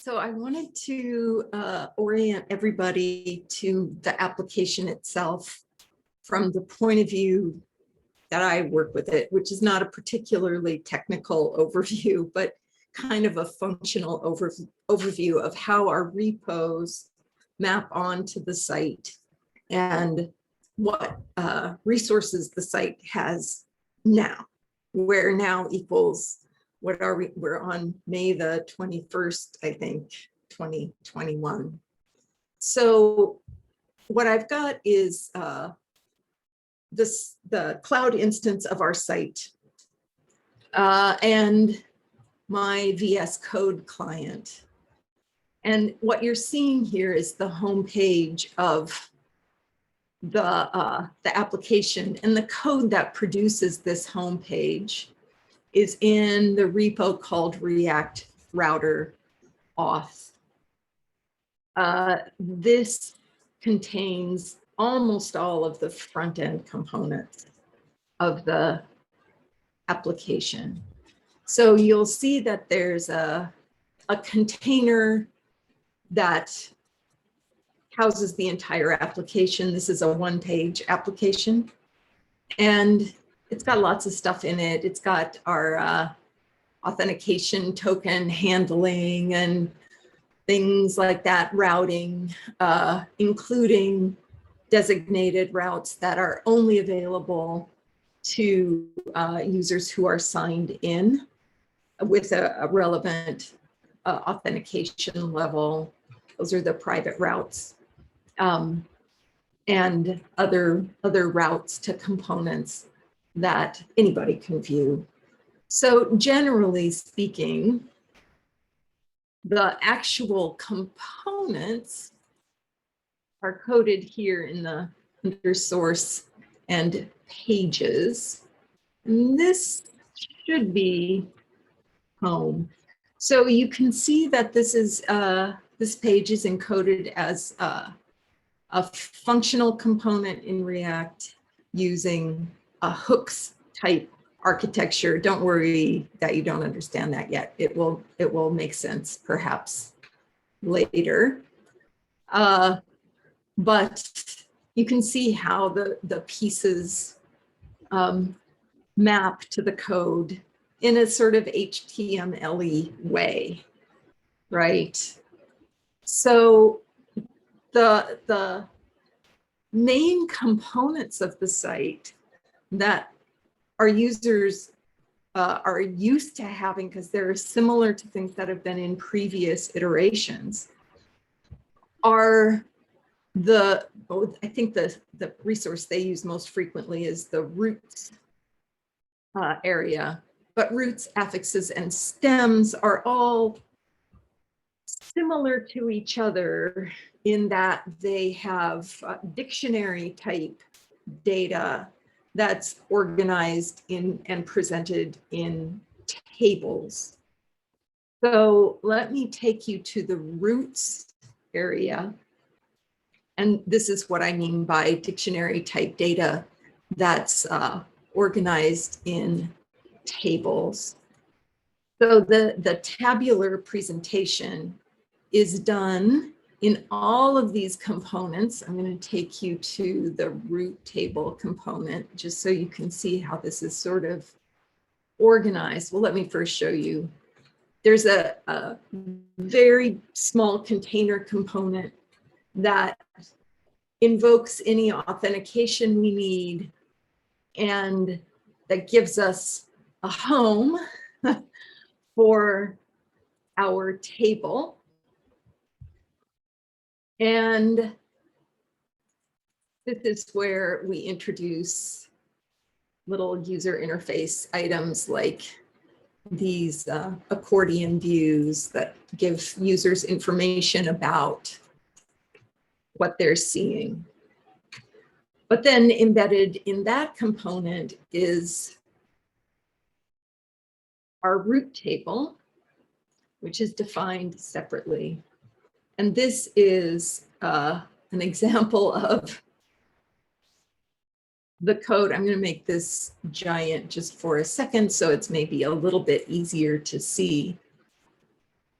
So I wanted to orient everybody to the application itself from the point of view that I work with it, which is not a particularly technical overview, but kind of a functional overview of how our repos map onto the site and what resources the site has now, where now equals what are we? We're on May the 21st, I think, 2021. So what I've got is the cloud instance of our site and my VS Code client. And what you're seeing here is the home page of the application, and the code that produces this home page is in the repo called react-router-auth. This contains almost all of the front-end components of the application. So you'll see that there's a container that houses the entire application. This is a one-page application, and it's got lots of stuff in it. It's got our authentication token handling and things like that, routing, including designated routes that are only available to users who are signed in with a relevant authentication level. Those are the private routes, and other routes to components that anybody can view. So generally speaking, the actual components are coded here in the under source and pages. And this should be home. So you can see that this is this page is encoded as a functional component in React using a hooks type architecture. Don't worry that you don't understand that yet. It will make sense perhaps later. But you can see how the pieces map to the code in a sort of HTML-y way, right? So the main components of the site that our users are used to having, because they're similar to things that have been in previous iterations, are I think the resource they use most frequently is the roots area, but roots, affixes, and stems are all similar to each other in that they have dictionary type data that's organized in and presented in tables. So let me take you to the roots area. And this is what I mean by dictionary type data that's organized in tables. So the tabular presentation is done in all of these components. I'm going to take you to the root table component just so you can see how this is sort of organized. Well, let me first show you. There's a very small container component that invokes any authentication we need and that gives us a home for our table. And this is where we introduce little user interface items like these accordion views that give users information about what they're seeing. But then embedded in that component is our root table, which is defined separately. And this is an example of the code. I'm going to make this giant just for a second, so it's maybe a little bit easier to see.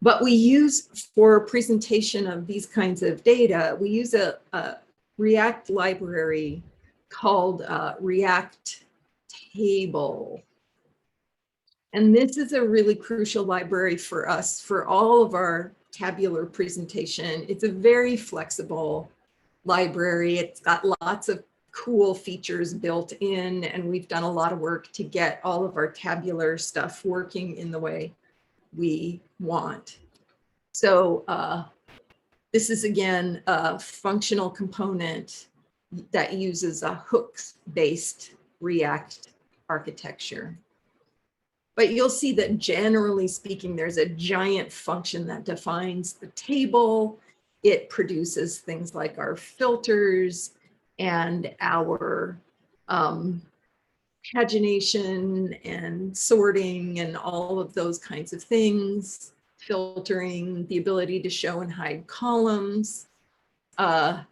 But we use, for presentation of these kinds of data, we use a React library called React Table. And this is a really crucial library for us for all of our tabular presentation. It's a very flexible library. It's got lots of cool features built in, and we've done a lot of work to get all of our tabular stuff working in the way we want. So this is, again, a functional component that uses a hooks-based React architecture. But you'll see that generally speaking, there's a giant function that defines the table. It produces things like our filters and our pagination and sorting and all of those kinds of things, filtering, the ability to show and hide columns, blarg,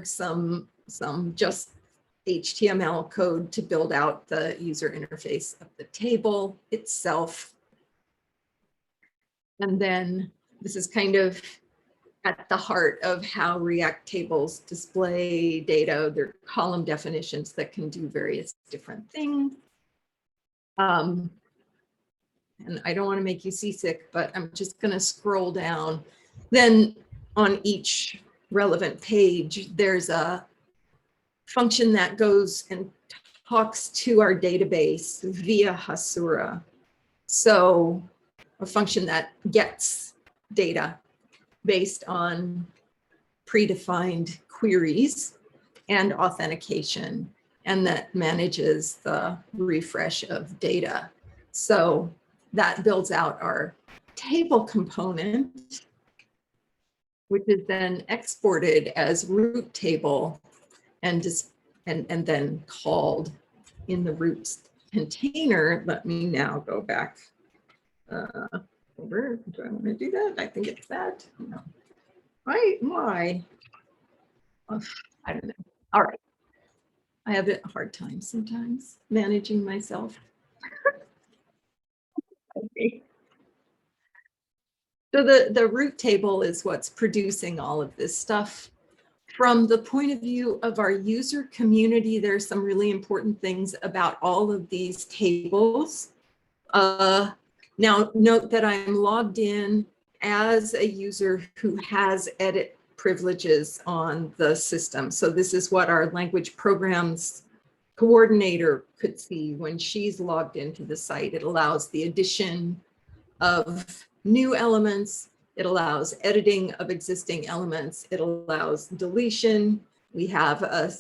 some just HTML code to build out the user interface of the table itself. And then this is kind of at the heart of how React tables display data. They're column definitions that can do various different things. And I don't want to make you seasick, but I'm just going to scroll down. Then on each relevant page, there's a function that goes and talks to our database via Hasura. So a function that gets data based on predefined queries and authentication, and that manages the refresh of data. So that builds out our table component, which is then exported as root table and then called in the root container. Let me now go back over. Do I want to do that? I think it's that. No. Why? Oh, I don't know. All right. I have a hard time sometimes managing myself. Okay. So the root table is what's producing all of this stuff. From the point of view of our user community, there's some really important things about all of these tables. Now, note that I'm logged in as a user who has edit privileges on the system. So this is what our language programs coordinator could see when she's logged into the site. It allows the addition of new elements. It allows editing of existing elements. It allows deletion. We have a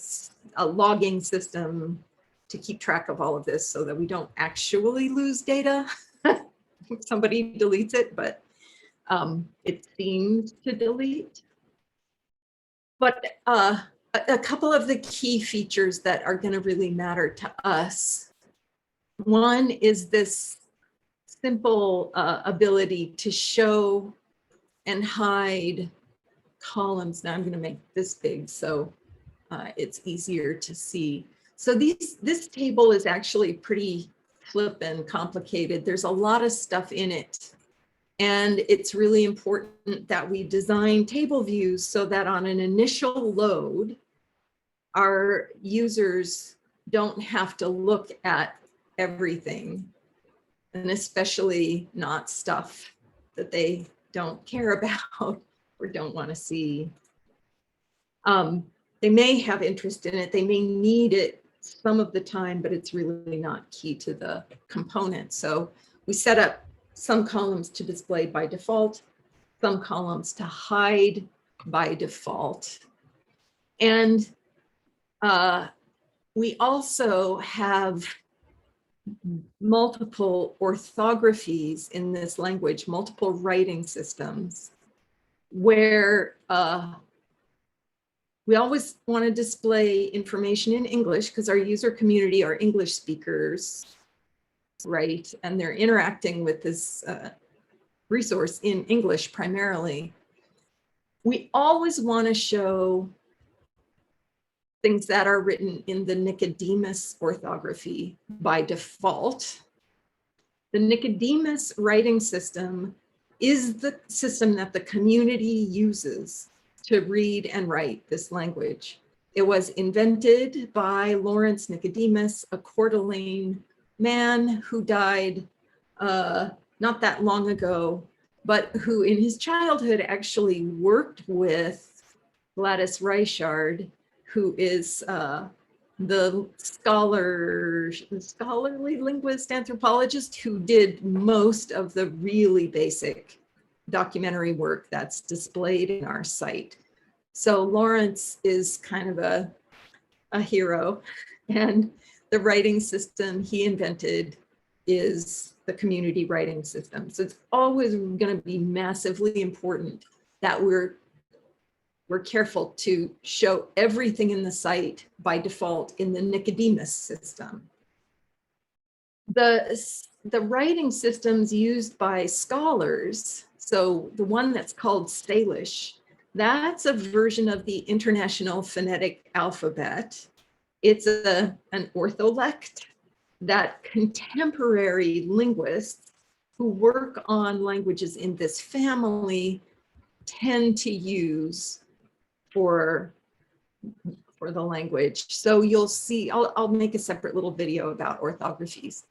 logging system to keep track of all of this so that we don't actually lose data. Somebody deletes it, but it seems to delete. But a couple of the key features that are going to really matter to us. One is this simple ability to show and hide columns. Now I'm going to make this big so it's easier to see. So this table is actually pretty flippin' complicated. There's a lot of stuff in it. And it's really important that we design table views so that on an initial load, our users don't have to look at everything, and especially not stuff that they don't care about or don't want to see. They may have interest in it. They may need it some of the time, but it's really not key to the component. So we set up some columns to display by default, some columns to hide by default. And we also have multiple orthographies in this language, multiple writing systems, where we always want to display information in English because our user community are English speakers, right? And they're interacting with this resource in English primarily. We always want to show things that are written in the Nicodemus orthography by default. The Nicodemus writing system is the system that the community uses to read and write this language. It was invented by Lawrence Nicodemus, a Coeur d'Alene man who died not that long ago, but who in his childhood actually worked with Gladys Reichard, who is the scholarly linguist anthropologist who did most of the really basic documentary work that's displayed in our site. So Lawrence is kind of a hero, and the writing system he invented is the community writing system. So it's always going to be massively important that we're careful to show everything in the site by default in the Nicodemus system. The writing systems used by scholars, so the one that's called Salish, that's a version of the International Phonetic Alphabet. It's an ortholect that contemporary linguists who work on languages in this family tend to use for the language. So you'll see, I'll make a separate little video about orthographies.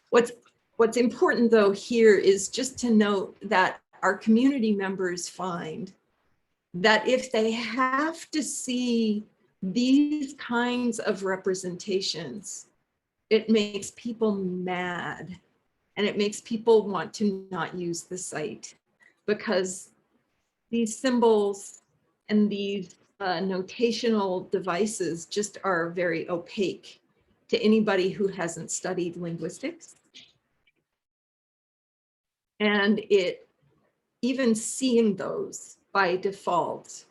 What's important though here is just to note that our community members find that if they have to see these kinds of representations, it makes people mad and it makes people want to not use the site, because these symbols and these notational devices just are very opaque to anybody who hasn't studied linguistics. And even seeing those by default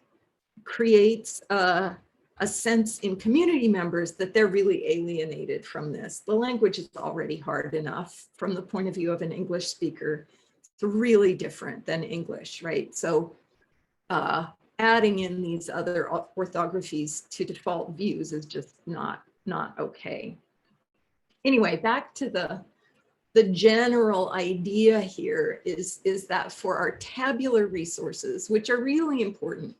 creates a sense in community members that they're really alienated from this. The language is already hard enough from the point of view of an English speaker. It's really different than English, right? So adding in these other orthographies to default views is just not okay. Anyway, back to the general idea here is that for our tabular resources, which are really important,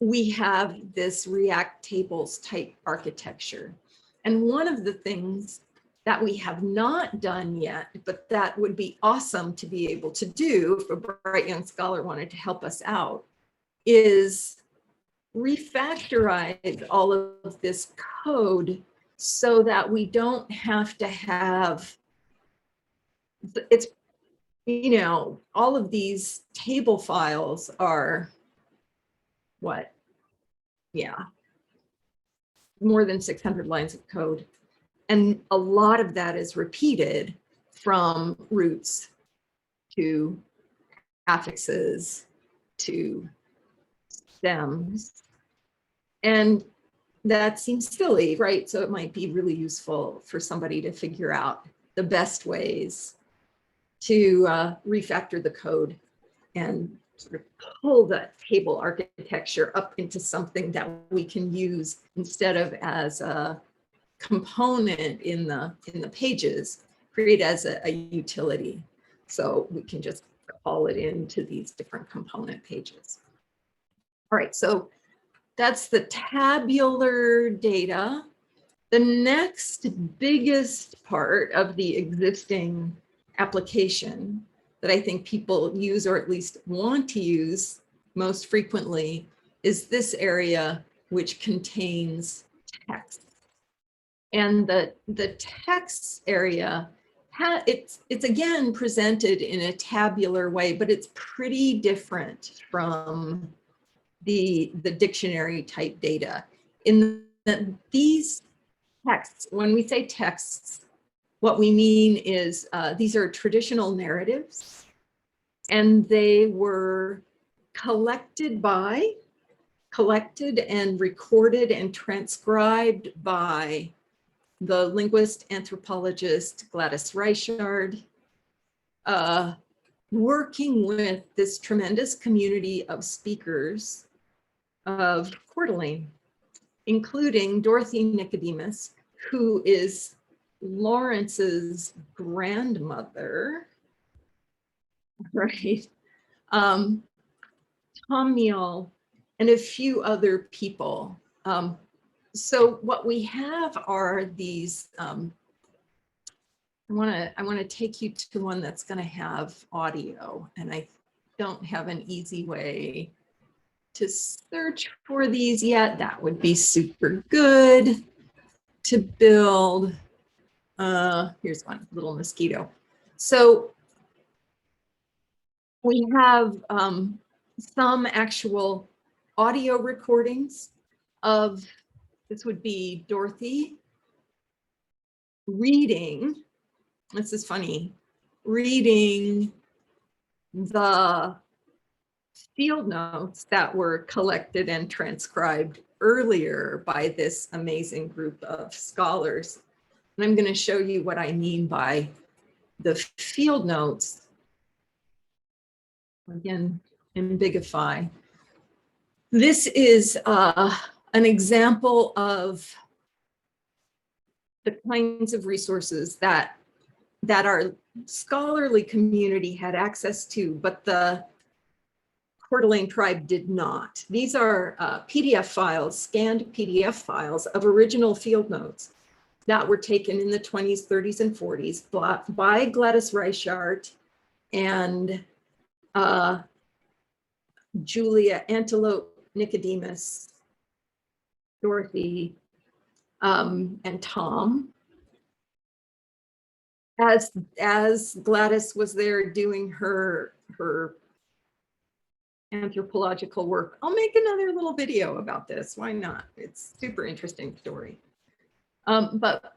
we have this React tables type architecture. And one of the things that we have not done yet, but that would be awesome to be able to do if a bright young scholar wanted to help us out, is refactorize all of this code so that we don't have to have, it's, you know, all of these table files are what? Yeah, more than 600 lines of code. And a lot of that is repeated from roots to affixes to stems. And that seems silly, right? So it might be really useful for somebody to figure out the best ways to refactor the code and sort of pull that table architecture up into something that we can use instead of as a component in the pages, create as a utility. So we can just call it into these different component pages. All right, so that's the tabular data. The next biggest part of the existing application that I think people use, or at least want to use most frequently, is this area which contains text. And the text area, it's again presented in a tabular way, but it's pretty different from the dictionary type data. In these texts, when we say texts, what we mean is these are traditional narratives, and they were collected and recorded and transcribed by the linguist anthropologist Gladys Reichard, working with this tremendous community of speakers of Coeur d'Alene, including Dorothy Nicodemus, who is Lawrence's grandmother, right? Tom Meal, and a few other people. So what we have are these, I want to take you to one that's going to have audio, and I don't have an easy way to search for these yet. That would be super good to build. Here's one, little mosquito. So we have some actual audio recordings of, this would be Dorothy reading, this is funny, reading the field notes that were collected and transcribed earlier by this amazing group of scholars. And I'm going to show you what I mean by the field notes. Again, in Bigify. This is an example of the kinds of resources that our scholarly community had access to, but the Coeur d'Alene tribe did not. These are PDF files, scanned PDF files of original field notes that were taken in the 20s, 30s, and 40s by Gladys Reichart and Julia Antelope, Nicodemus, Dorothy, and Tom. As Gladys was there doing her anthropological work. I'll make another little video about this. Why not? It's a super interesting story. But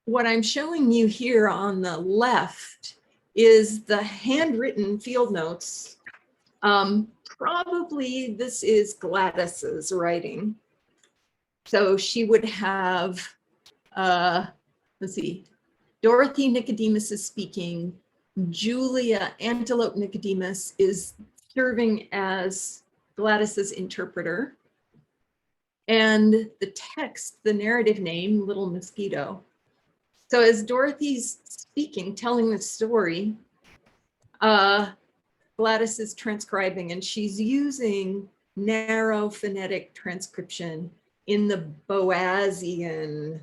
what I'm showing you here on the left is the handwritten field notes. Probably this is Gladys's writing. So she would have, let's see, Dorothy Nicodemus is speaking. Julia Antelope Nicodemus is serving as Gladys's interpreter. And the text, the narrative name, Little Mosquito. So as Dorothy's speaking, telling the story, Gladys is transcribing, and she's using narrow phonetic transcription in the Boasian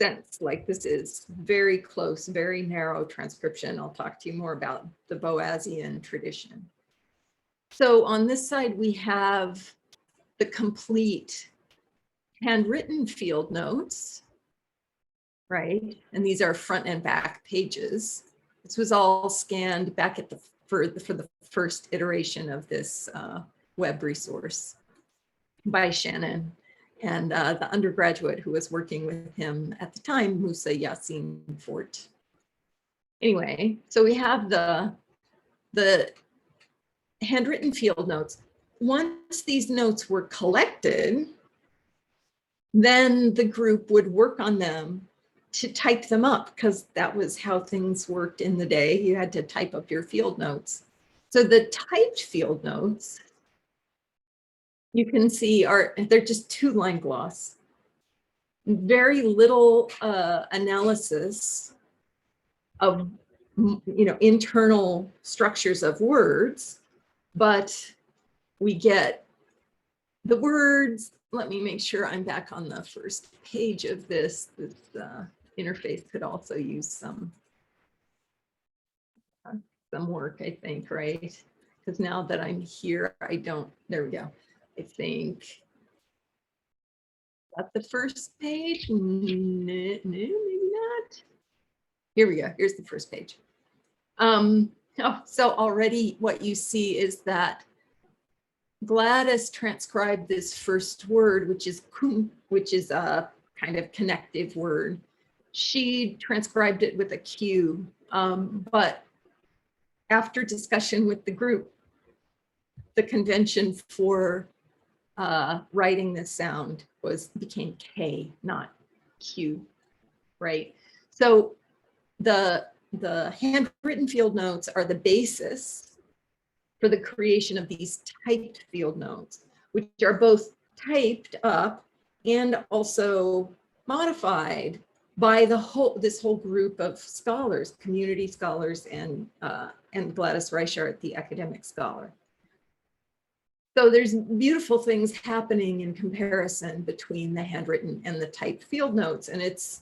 sense. Like, this is very close, very narrow transcription. I'll talk to you more about the Boasian tradition. So on this side, we have the complete handwritten field notes, right? And these are front and back pages. This was all scanned back at for the first iteration of this web resource by Shannon and the undergraduate who was working with him at the time, Musa Yassin Fort. Anyway, so we have the handwritten field notes. Once these notes were collected, then the group would work on them to type them up, because that was how things worked in the day. You had to type up your field notes. So the typed field notes, you can see, they're just 2-line gloss. Very little analysis of, internal structures of words, but we get the words. Let me make sure I'm back on the first page of this. This interface could also use some work, I think, right? Because now that I'm here, there we go. I think that's the first page. No, maybe not. Here we go. Here's the first page. So already what you see is that Gladys transcribed this first word, which is a kind of connective word. She transcribed it with a Q, but after discussion with the group, the convention for writing this sound became K, not Q, right? So the handwritten field notes are the basis for the creation of these typed field notes, which are both typed up and also modified by this whole group of scholars, community scholars, and Gladys Reichart, the academic scholar. So there's beautiful things happening in comparison between the handwritten and the typed field notes, and it's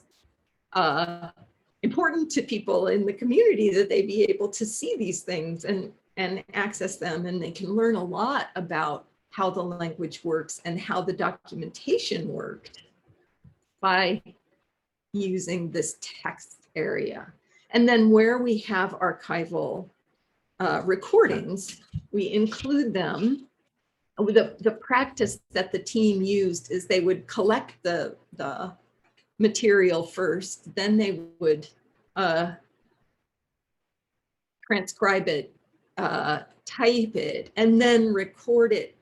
important to people in the community that they be able to see these things and access them, and they can learn a lot about how the language works and how the documentation worked by using this text area. And then where we have archival recordings, we include them. The practice that the team used is they would collect the material first, then they would transcribe it, type it, and then record it,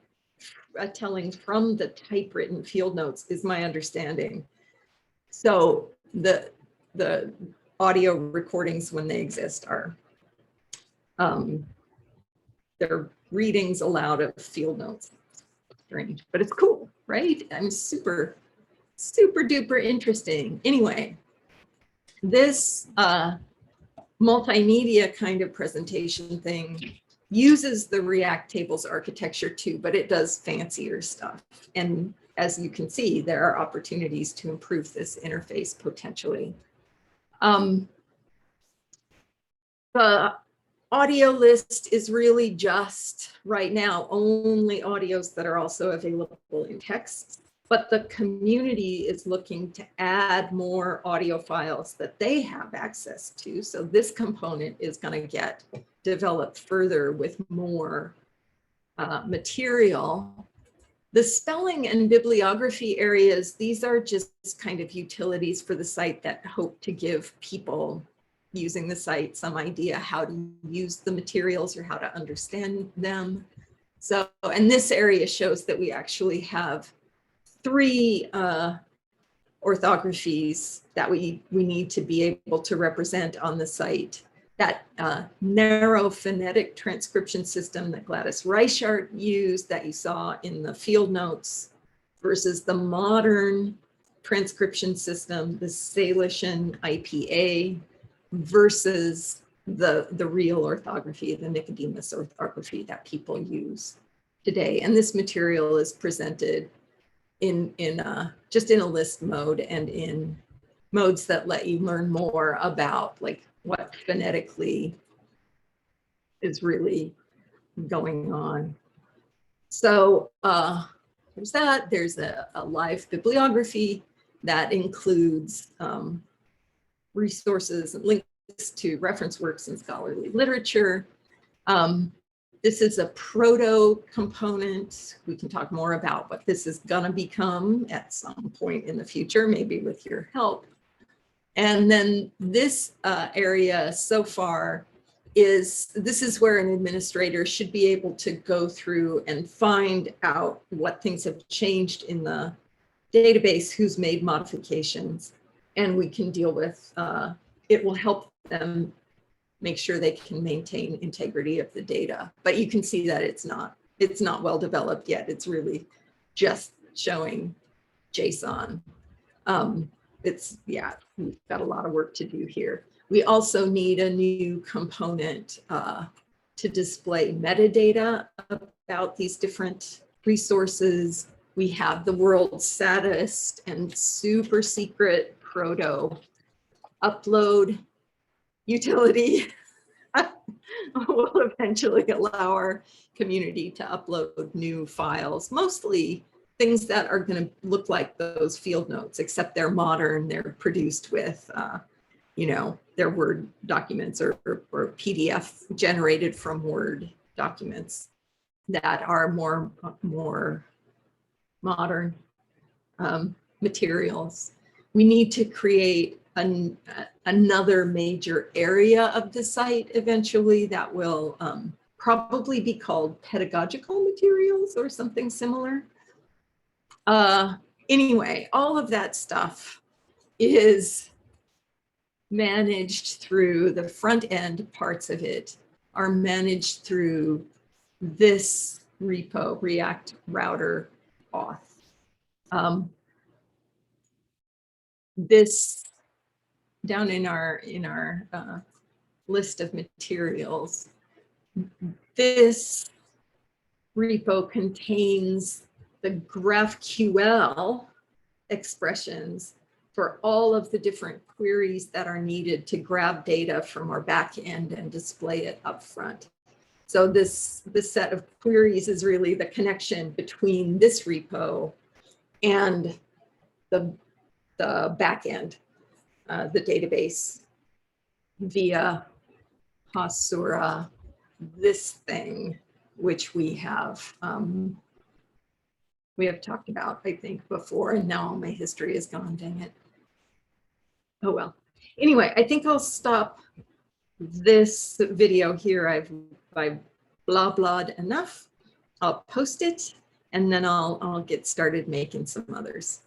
telling from the typewritten field notes, is my understanding. So the audio recordings, when they exist, are they're readings aloud of field notes. Strange, but it's cool, right? I'm super duper interesting. Anyway, this multimedia kind of presentation thing uses the React tables architecture too, but it does fancier stuff. And as you can see, there are opportunities to improve this interface potentially. The audio list is really just right now only audios that are also available in text, but the community is looking to add more audio files that they have access to. So this component is going to get developed further with more material. The spelling and bibliography areas, these are just kind of utilities for the site that hope to give people using the site some idea how to use the materials or how to understand them. So, and this area shows that we actually have 3 orthographies that we need to be able to represent on the site. That narrow phonetic transcription system that Gladys Reichart used that you saw in the field notes versus the modern transcription system, the Salishan IPA, versus the real orthography, the Nicodemus orthography that people use today. And this material is presented just in a list mode and in modes that let you learn more about like what phonetically is really going on. So there's that. There's a live bibliography that includes resources and links to reference works and scholarly literature. This is a proto component. We can talk more about what this is going to become at some point in the future, maybe with your help. And then this area so far this is where an administrator should be able to go through and find out what things have changed in the database, who's made modifications, and we can deal with, it will help them make sure they can maintain integrity of the data. But you can see that it's not well developed yet. It's really just showing JSON. Yeah, we've got a lot of work to do here. We also need a new component to display metadata about these different resources. We have the world's saddest and super secret proto upload utility will eventually allow our community to upload new files, mostly things that are going to look like those field notes, except they're modern. They're produced with, their Word documents or PDF generated from Word documents that are more modern materials. We need to create another major area of the site eventually that will probably be called pedagogical materials or something similar. Anyway, all of that stuff is managed through the front end parts of it are managed through this repo, react-router-auth. this down in our list of materials, this repo contains the GraphQL expressions for all of the different queries that are needed to grab data from our back end and display it up front. So this set of queries is really the connection between this repo and the back end, the database via Hasura, this thing, which we have talked about, I think, before, and now all my history is gone, dang it. Oh well. Anyway, I think I'll stop this video here. I've blah blahed enough. I'll post it, and then I'll get started making some others.